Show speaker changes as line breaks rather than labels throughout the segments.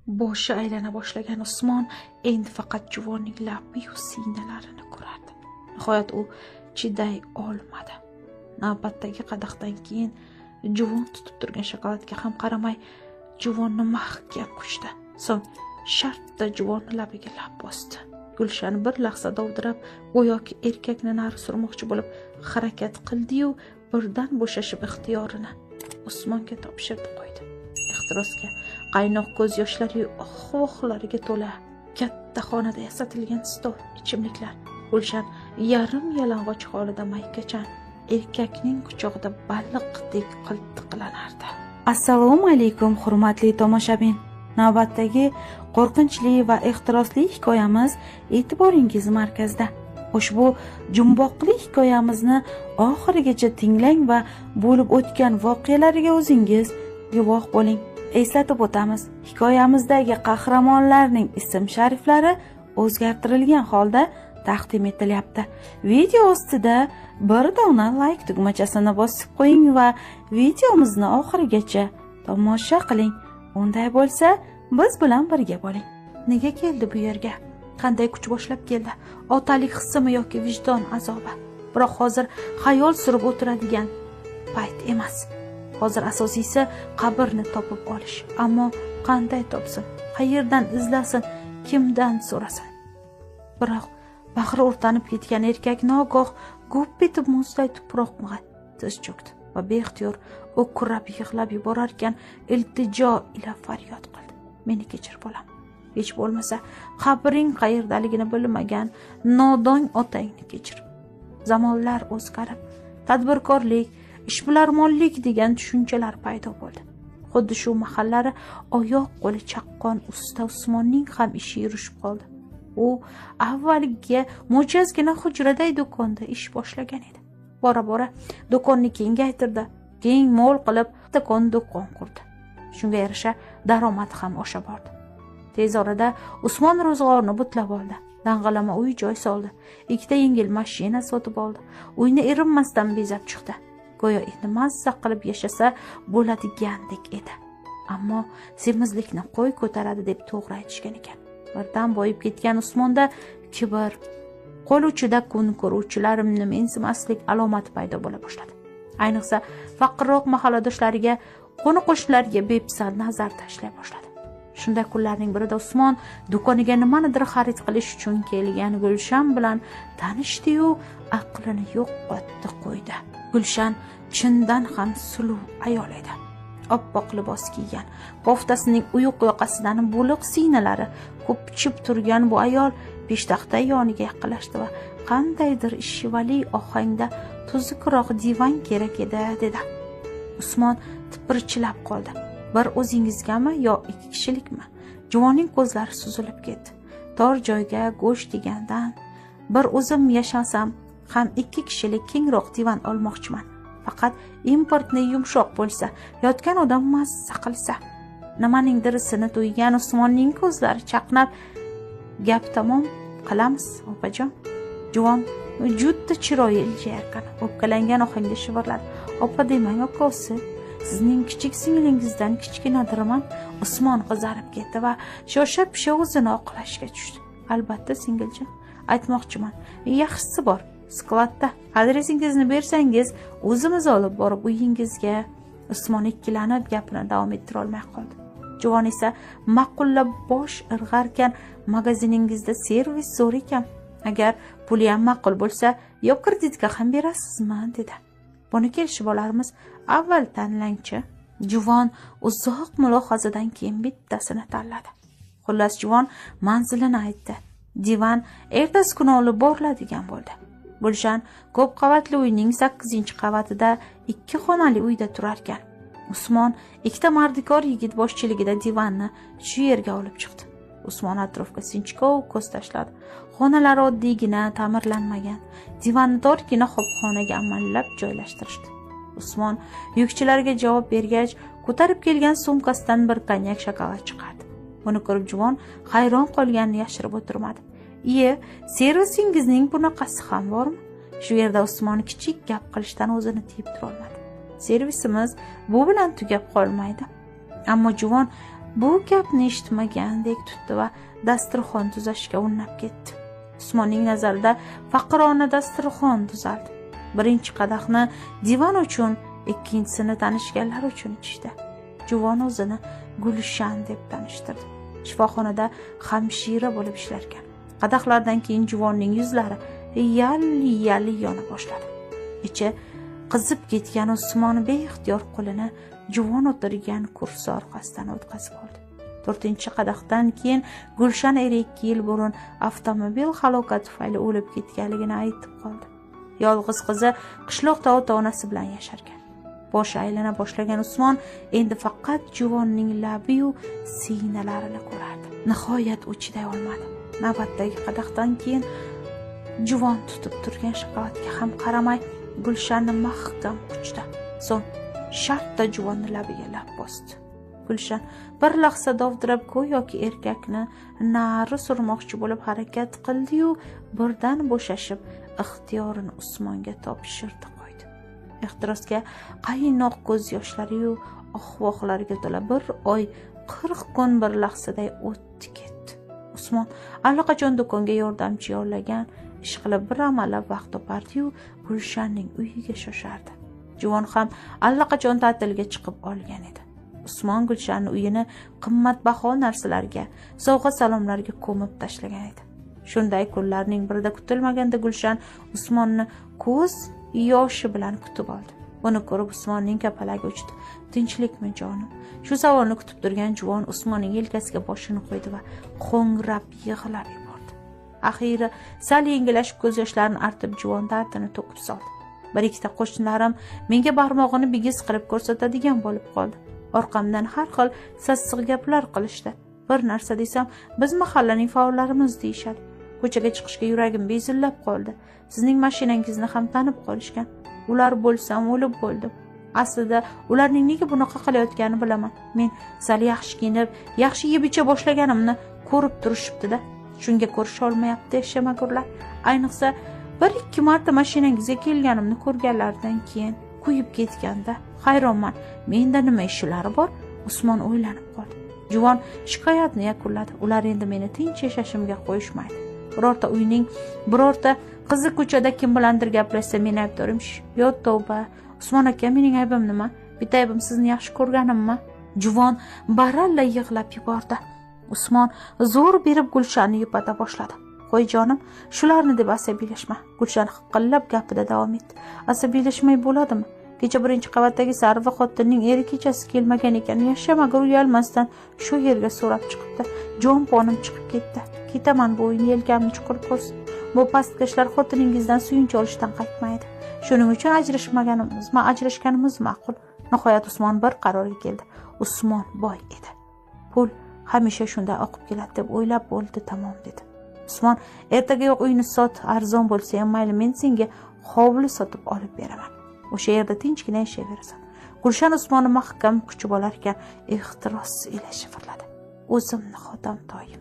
Boshi aylana boshlagan Usmon endi faqat juvonning labi-yu siynalarini ko'rardi. Nihoyat u chiday olmadi. Navbatdagi qadahdan keyin juvon tutib turgan shokoladga ham qaramay juvonni mahkam quchdi. So'ng shartta juvonni labiga lab bosdi. Gulshan bir lahza dovdirab, go'yoki erkakni nari surmoqchi bo'lib harakat qildi-yu, birdan bo'shashib ixtiyorini Usmonga topshirdi qo'ydi. Ehtirosga qaynoq ko'z yoshlari vohlariga to'la katta xonada yasatilgan stol, ichimliklar. Gulshan yarim yalang'och holida maykachan erkakning quchog'ida baliqdek qiltiqlanardi. Assalomu alaykum hurmatli tomoshabin. Navbatdagi qo'rqinchli va ehtirosli hikoyamiz e'tiboringiz markazida. Ushbu jumboqli hikoyamizni oxirigacha tinglang va bo'lib o'tgan voqealarga o'zingiz guvoh bo'ling. Eslatib o'tamiz, hikoyamizdagi qahramonlarning ism-shariflari o'zgartirilgan holda taqdim etilyapti. Video ostida bir dona like tugmachasini bosib qo'ying va videomizni oxirigacha tomosha qiling. Unday bo'lsa, biz bilan birga bo'ling. Nega keldi bu yerga? Qanday kuch boshlab keldi? Otalik hissimi yoki vijdon azobi? Biroq hozir xayol surib o'tiradigan payt emas. Hozir asosiysi qabrni topib olish. Ammo qanday topsin? Qayerdan izlasin? Kimdan so'rasin? Biroq bahri o'rtanib ketgan erkak nogoh gup etib muzday tuproqqa tiz cho'kdi va beixtiyor o'kirab yig'lab yuborar ekan iltijo ila faryod qildi. Meni kechir bolam. Hech bo'lmasa qabring qayerdaligini bilmagan nodon otangni kechir. Zamonlar o'zgarib, tadbirkorlik, ishbilarmonlik degan tushunchalar paydo bo'ldi. Xuddi shu mahallari oyoq qo'li chaqqon usta Usmonning ham ishi yurishib qoldi. U avvaliga mo'jazgina hujraday do'konda ish boshlagan edi. Bora-bora do'konni kengaytirdi, keyin mo'l qilib do'kon qurdi. Shunga yarasha daromad ham osha bordi. Tez orada Usmon ro'zg'orni butlab oldi. Dang'alama uy-joy soldi. Ikkita yengil mashina sotib oldi. Uyni erinmasdan bezab chiqdi. Go'yo endi mazza qilib yashasa bo'ladigandek edi. Ammo semizlikni qo'y ko'taradi deb to'g'ri aytishgan ekan. Birdan boyib ketgan Usmonda kibr, qo'l uchida kun ko'ruvchilarimni mensimaslik alomati paydo bo'la boshladi. Ayniqsa faqirroq mahalladoshlariga, qo'ni-qo'shnilarga bepisand nazar tashlay boshladi. Shunday kunlarning birida Usmon do'koniga nimanidir xarid qilish uchun kelgan Gulshan bilan tanishdi-yu, aqlini yo'qotdi qo'ydi. Gulshan chindan ham suluv ayol edi. Oppoq libos kiygan, koftasining uyuq yoqasidan bo'liq siynalari ko'pchib turgan bu ayol peshtaxta yoniga yaqinlashdi va qandaydir ishvali ohangda tuzukroq divan kerak edi dedi. Usmon tipirchilab qoldi. Bir o'zingizgami yo ikki kishilikmi? Juvonning ko'zlari suzilib ketdi. Tor joyga go'sht degandan bir o'zim yashasam ham ikki kishilik kengroq divan olmoqchiman. Faqat importni yumshoq bo'lsa, yotgan odam mazza qilsa. Nimaningdir isini to'ygan Usmonning ko'zlari chaqnab, gap tamom qilamiz, opajon. Juvon juda chiroyli iljayarkan, o'pkalangan ohangda shivirladi. Opa demang, okosi. Sizning kichik singlingizdan kichkinadirman. Usmon qizarib ketdi va shosha-pisha o'zini oqlashga tushdi. Albatta, singiljon, aytmoqchiman. Yaxshisi bor. Skladda adresingizni bersangiz, o'zimiz olib borib uyingizga. Usmon ikkilanib gapini davom ettira olmay qoldi. Juvon esa ma'qullab bosh irg'arkan, magaziningizda servis zo'r ekan. Agar puli ham ma'qul bo'lsa, yo kreditga ham berasizmi, dedi. Buni kelishib olarmiz. Avval tanlangchi. Juvon uzoq mulohazadan keyin bittasini tanladi. Xullas juvon manzilini aytdi. Divan ertasi kuni olib boriladigan bo'ldi. Gulshan ko'p qavatli uyning 8-qavatida 2 xonali uyda turar ekan. Usmon ikkita mardikor yigit boshchiligida divanni shu yerga olib chiqdi. Usmon atrofga sinchkov ko'z tashladi. Xonalar oddiygina, ta'mirlanmagan. Divanni torgina xobxonaga amallab joylashtirishdi. Usmon yukchilarga javob bergach, ko'tarib kelgan sumkasidan bir konyak shokolad chiqardi. Buni ko'rib juvon hayron qolganini yashirib o'tirmadi. "Iye, servisingizning bunaqasi ham bormi?" Shu yerda Usmon kichik gap qilishdan o'zini tiyib tura olmadi. Servisimiz bu bilan tugab qolmaydi. Ammo juvon bu gapni eshitmagandek tutdi va dasturxon tuzashga unnab ketdi. Usmonning nazarida faqirona dasturxon tuzaldi. Birinchi qadahni divan uchun, ikkinchisini tanishganlar uchun ichishdi. Juvon o'zini Gulshan deb tanishtirdi. Shifoxonada hamshira bo'lib ishlar ekan. Qadahlardan keyin juvonning yuzlari yalli yona boshladi. Ichi qizib ketgan Usmon beixtiyor qo'lini juvon o'tirgan kursi orqasidan o'tkazib oldi. 4-qadahdan keyin Gulshan 2 yil burun avtomobil halokati tufayli o'lib ketganligini aytib qoldi. Yolg'iz qizi qishloqda ota-onasi bilan yasharkan. Boshi aylana boshlagan Usmon endi faqat juvonning labi-yu siynalarini ko'rardi. Nihoyat u chiday olmadi. Navbatdagi qadahdan keyin juvon tutib turgan shokoladga ham qaramay Gulshanni mahkam quchdi. So'ng shartta juvonni labiga lab bosdi. Gulshan bir lahza dovdirab go'yoki erkakni nari surmoqchi bo'lib harakat qildi-yu, birdan bo'shashib ixtiyorini Usmonga topshirdi qo'ydi. Ehtirosga qaynoq ko'z yoshlari-yu ohvohlarga to'la bir oy 40 kun bir lahzaday o'tdi ketdi. Usmon allaqachon do'konga yordamchi yollagan, ish qilib bir amallab vaqt topardi-yu, Gulshanning uyiga shoshardi. Juvon ham allaqachon ta'tilga chiqib olgan edi. Usmon Gulshanning uyini qimmatbaho narsalarga, sovg'a-salomlarga ko'mib tashlagan edi. Shunday kunlarning birida kutilmaganda Gulshan Usmonni ko'z yoshi bilan kutib oldi. Buni ko'rib Usmonning kapalagi uchdi. "Tinchlikmi jonim?" Shu savolni kutib turgan juvon Usmonning yelkasiga boshini qo'ydi va qo'ngrab yig'lab yubordi. Axiri sal yengillashib ko'z yoshlarini artib juvon dardini to'kib soldi. Bir ikkita qo'shnilarim menga barmog'ini bigiz qilib ko'rsatadigan bo'lib qoldi. Orqamdan har xil sassiq gaplar qilishdi. Bir narsa desam, biz mahallaning faollarimiz deyishadi. Ko'chaga chiqishga yuragim bezillab qoldi. Sizning mashinangizni ham tanib qolishgan. Ular bo'lsam o'lib bo'ldim. Aslida ularning nega bunaqa qilayotganini bilaman. Men sal yaxshi kiyinib, yaxshi yeb icha boshlaganimni ko'rib turishibdi-da. Shunga ko'risha olmayapti eshamagurlar. Ayniqsa 1-2 marta mashinangizga kelganimni ko'rganlaridan keyin kuyib ketganda hayronman. Menda nima ishlari bor? Usmon o'ylanib qoldi. Juvon shikoyatni yakunladi. Ular endi meni tinch yashashimga qo'yishmaydi. Birorta uyning, birorta qizi ko'chada kim bilandir gaplashsa men aybdorimish. Yo tavba. Usmon aka, mening aybim nima? Bitta aybim sizni yaxshi ko'rganimmi? Juvon baralla yig'lab yubordi. Usmon zo'r berib Gulshanni yupata boshladi. "Qo'y jonim, shularni deb asabiylashma." Gulshan hiqillab gapida davom etdi. "Asabiylashmay bo'ladimi? Kecha 1-qavatdagi Sarva xotinning eri kechasi kelmagan ekan. Yashamagur uyalmasdan shu yerga so'rab chiqibdi. Jon-ponim chiqib ketdi. Ketaman, bu uyni yelkamni chuqur ko'rsin. Bu pastkashlar xotiningizdan suyunchi olishdan qaytmaydi. Shuning uchun ajrashganimiz ma'qul." Nihoyat Usmon bir qarorga keldi. Usmon boy edi. Pul hamisha shunday oqib keladi deb o'ylab bo'ldi, tamom dedi. Usmon, "Ertaga yo'q uyni sot, arzon bo'lsa ham mayli, men senga hovli sotib olib beraman. O'sha yerda tinchgina yashayverasan." Gulshan Usmonni mahkam quchib olar ekan, ehtiros ila shivirladi. "O'zimni Xotamtoyim."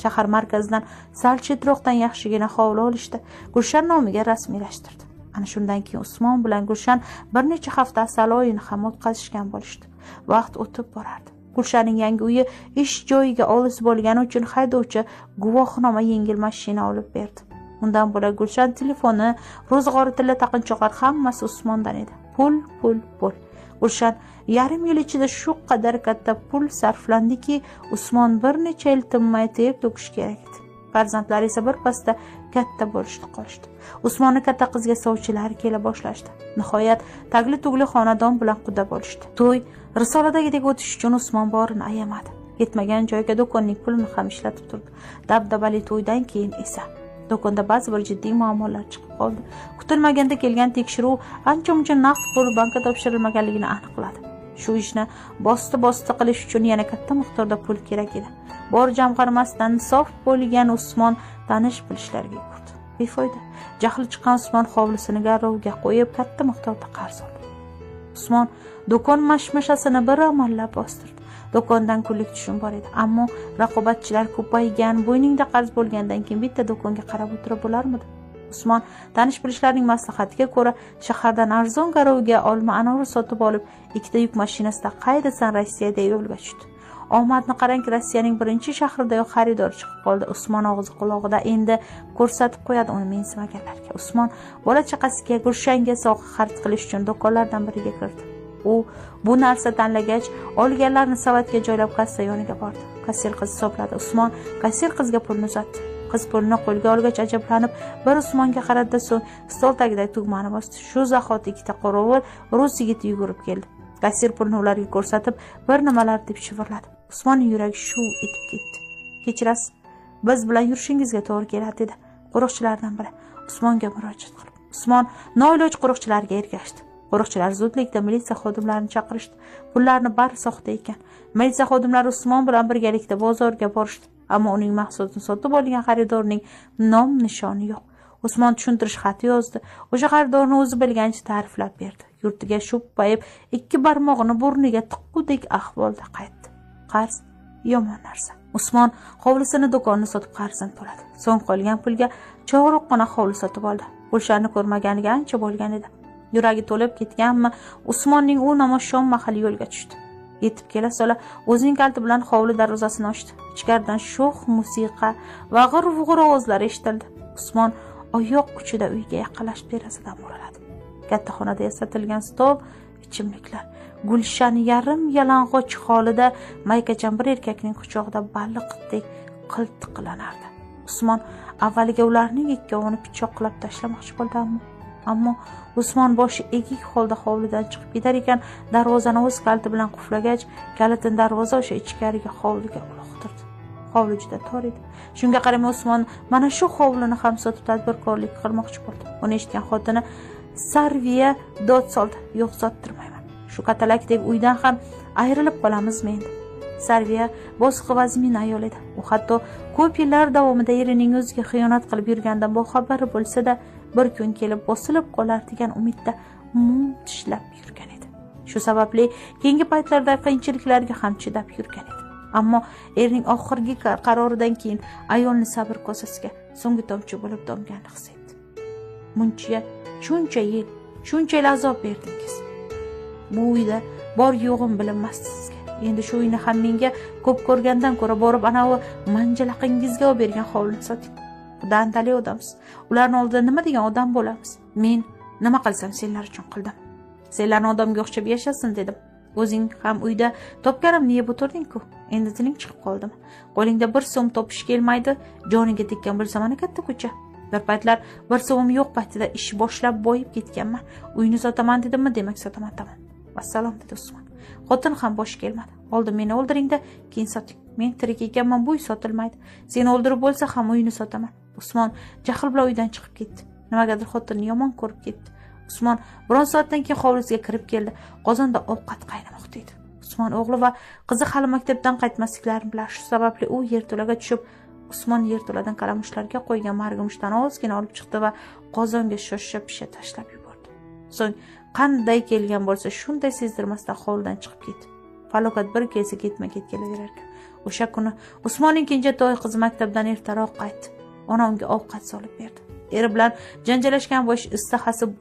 Shahar markazidan sal chetroqdan yaxshigina hovli olishdi. Gulshan nomiga rasmiylashtirdi. Ana shundan keyin Usmon bilan Gulshan bir necha hafta asal oyini ham o'tkazishgan bo'lishdi. Vaqt o'tib borardi. Gulshanning yangi uyi ish joyiga olis bo'lgani uchun haydovchi guvohnoma yengil mashina olib berdi. Undan bo'lak Gulshan telefoni, ro'zg'ori tilla taqinchoqlar hammasi Usmondan edi. Pul. Gulshan yarim yil ichida shu qadar katta pul sarflandiki, Usmon bir necha yil tinmay ter to'kish kerak edi. Farzandlari esa birpasda katta bo'lishdi qolishdi. Usmonni katta qizga sovchilar kela boshlashdi. Nihoyat tagli-tugli xonadon bilan quda bo'lishdi. To'y risoladagidek o'tish uchun Usmon borini ayamadi. Yetmagan joyga do'konning pulini ham ishlatib turdi. Dabdabali to'ydan keyin esa do'konda ba'zi bir jiddiy muammolar chiqib qoldi. Kutilmaganda kelgan tekshiruv ancha-muncha naqd pul bankka topshirilmaganligini aniqladi. Shu ishni bosti qilish uchun yana katta miqdorda pul kerak edi. Bor jamg'armasidan sof bo'lgan Usmon tanish bilishlarga yugurdi. Befoyda. Jahli chiqqan Usmon hovlisini garovga qo'yib katta miqdorda qarz oldi. Usmon do'kon mashmashasini bir amallab bostirdi. Do'kondan kunlik tushum bor edi, ammo raqobatchilar ko'paygan, bo'yningda qarz bo'lgandan keyin bitta do'konga qarab o'tirib bo'larmidi? Usmon tanish bilishlarning maslahatiga ko'ra shahardan arzon garovga olma anori sotib olib, ikkita yuk mashinasida qaydasan Rossiyaga yo'lga tushdi. Omadni qarangki, Rossiyaning birinchi shahridayoq xaridor chiqib qoldi. Usmon og'zi qulog'ida endi ko'rsatib qo'yadi uni mensimaganlarga. Usmon bola chaqasiga gushanga sovg'a xarid qilish uchun do'konlardan biriga kirdi. U bu narsa tanlagach, olganlarni savatga joylab kassa yoniga bordi. Kassir qiz hisobladi. Usmon kassir qizga pulni uzatdi. Qiz pulni qo'lga olgach ajablanib, bir Usmonga qaradi, so'ng stol tagidagi tugmani bosdi. Shu zahoti ikkita qorovul rus yigiti yugurib keldi. Kassir pulni ularga ko'rsatib, bir nimalar deb shivirladi. Usmonning yuragi shuv etib ketdi. "Kechirasiz, biz bilan yurishingizga to'g'ri keladi", dedi qo'riqchilardan biri Usmonga murojaat qilib. Usmon noiloj qo'riqchilarga ergashdi. Qo'riqchilar zudlikda militsiya xodimlarini chaqirishdi. Pullarni bari soxta ekan. Militsiya xodimlari Usmon bilan birgalikda bozorga borishdi, ammo uning mahsulotini sotib olgan xaridorning nom nishoni yo'q. Usmon tushuntirish xati yozdi. O'sha xaridorni o'zi bilgancha ta'riflab berdi. Yurtiga sho'ppayib, ikki barmog'ini burniga tiqqudek ahvolda qaytdi. Qarz yomon narsa. Usmon hovlisini, do'konni sotib qarzini to'ladi. So'ng qolgan pulga chog'roqqina hovli sotib oldi. Pulsharni ko'rmaganiga ancha bo'lgan edi. Yuragi to'lib ketganmi, Usmonning u namoshshom mahali yo'lga tushdi. Yetib kela sola o'zining kaliti bilan hovli darvozasini ochdi. Ichkaridan sho'x musiqa va g'ir-g'ir ovozlar eshitildi. Usmon oyoq uchida uyga yaqinlashib derazadan mo'raladi. Katta xonada yasatilgan stol, ichimliklar, Gulshan yarim yalang'och holida maykachan bir erkakning quchog'ida baliqdek qiltiqlanardi. Usmon avvaliga ularning ikkovini pichoqlab tashlamoqchi bo'ldi, ammo Usmon boshi egik holda hovlidan chiqib ketar ekan, darvozani o'z kaliti bilan qulflagach, kalitini darvoza o'sha ichkariga hovliga uloqtirdi. Hovli juda tor edi. Shunga qaramay Usmon mana shu hovlini ham sotib tadbirkorlik qilmoqchi bo'ldi. Uni eshitgan xotini Sarviya dod soldi. "Yo'q, sottirmayman. Shu katalakdek uydan ham ayrilib qolamizmi endi?" Sarviya bosiq vazmin ayol edi. U hatto ko'p yillar davomida erining o'ziga xiyonat qilib yurgandan boxabari bo'lsa-da, bir kun kelib bosilib qolar degan umidda mum tishlab yurgan edi. Shu sababli keyingi paytlarda qiyinchiliklarga ham chidab yurgan edi. Ammo erining oxirgi qaroridan keyin ayolni sabr kosasiga so'nggi tomchi bo'lib tomganini his etdi. "Muncha shuncha yil, shuncha yil azob berdingiz. Bu uyda bor yo'g'im bilinmasdi sizga. Endi shu uyni ham menga ko'p ko'rgandan ko'ra borib anavi manjalaqingizga olib bergan hovlini soting. Dandali odamsiz. Ularning oldida nima degan odam bo'lamiz? Men nima qilsam senlar uchun qildim. Senlarni odamga o'xshab yashasin dedim. O'zing ham uyda topganimni yeb o'tirding-ku. Endi tiling chiqib qoldimi? Qo'lingda bir so'm topish kelmaydi, joniga tekkan bo'lsa mana katta ko'cha. Bir paytlar bir so'mim yo'q paytida ish boshlab boyib ketganman. Uyni sotaman dedimmi, demak sotaman, tamom. Vassalom, dedi Usmon. Xotin ham bosh kelmadi. Oldin meni o'ldiringda, keyin soting. Men tirik ekanman, bu uy sotilmaydi. Seni o'ldirib bo'lsa ham uyni sotaman. Usmon jahl bilan uydan chiqib ketdi. Nimagadir xotinni yomon ko'rib ketdi. Usmon biron soatdan keyin hovlisiga kirib keldi. Qozonda ovqat qaynamoqda edi. Usmon o'g'li va qizi hali maktabdan qaytmasliklarini bilar. Shu sababli u yerto'laga tushib, Usmon yerto'ladan qalamushlarga qo'ygan margumushdan ozgina olib chiqdi va qozonga shosha-pisha tashlab yubordi. So'ng qanday kelgan bo'lsa, shunday sezdirmasdan hovlidan chiqib ketdi. Falokat bir kelsa ketma-ket kelaverar ekan. O'sha kuni Usmonning kenjatoy qizi maktabdan ertaroq qaytdi. Ona unga ovqat solib berdi. Eri bilan janjallashgan bo'yish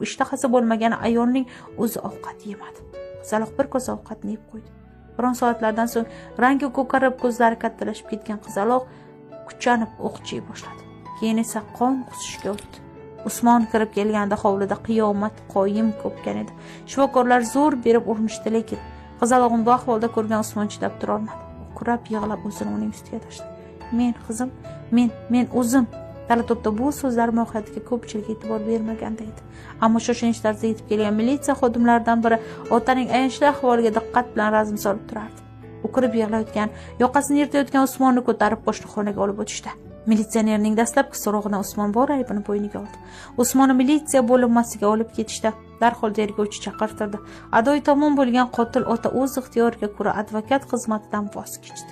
ishtahasi bo'lmagan ayolning o'zi ovqat yemadi. Qizaloq bir ko'z ovqatni yeb qo'ydi. Biron soatlardan so'ng rangi ko'karib, ko'zlari kattalashib ketgan qizaloq kuchanib o'qchiy boshladi. Keyin esa qon qusishga o'tdi. Usmon kirib kelganda hovlida qiyomat qoyim ko'pgan edi. Shifokorlar zo'r berib urmishdi, lekin qizaloqni bu ahvolda ko'rgan Usmon chidab tura olmadi. Kurab yig'lab o'zini uning ustiga tashladi. "Men qizim, men o'zim." Talatopda bu so'zlar mohiyatiga ko'pchilik e'tibor bermaganda edi. Ammo shoshilinch tarzda yetib kelgan militsiya xodimlaridan biri otaning ayanchli ahvoliga diqqat bilan razm solib turardi. U kirib yig'layotgan, yoqasini yirtayotgan Usmonni ko'tarib boshqa xonaga olib o'tishdi. Militsionerning dastlabki so'rovidan Usmon bor aybini bo'yniga oldi. Usmonni militsiya bo'linmasiga olib ketishdi. Darhol tergovchi chaqirtirdi. Adoy tomon bo'lgan qotil ota o'z ixtiyoriga ko'ra advokat xizmatidan voz kechdi.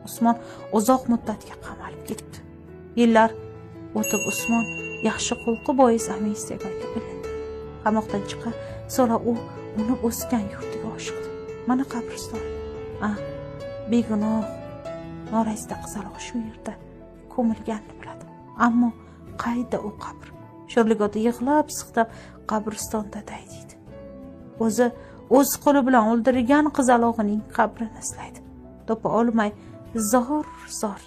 Usmon uzoq muddatga qamalib ketdi. Yillar o'tib Usmon yaxshi xulqi bois amnistiyaga olindi. Qamoqdan chiqqan so'ra u uni o'sgan yurtiga oshiqdi. Mana qabriston. Begunoh norasida qizaloq shu yerda ko'milganini biladi. Ammo qayda u qabr? Sho'rligota yig'lab siqtab qabristonda daydiydi. O'zi o'z qo'li bilan o'ldirgan qizalog'ining qabrini izlaydi. topa olmay zor zor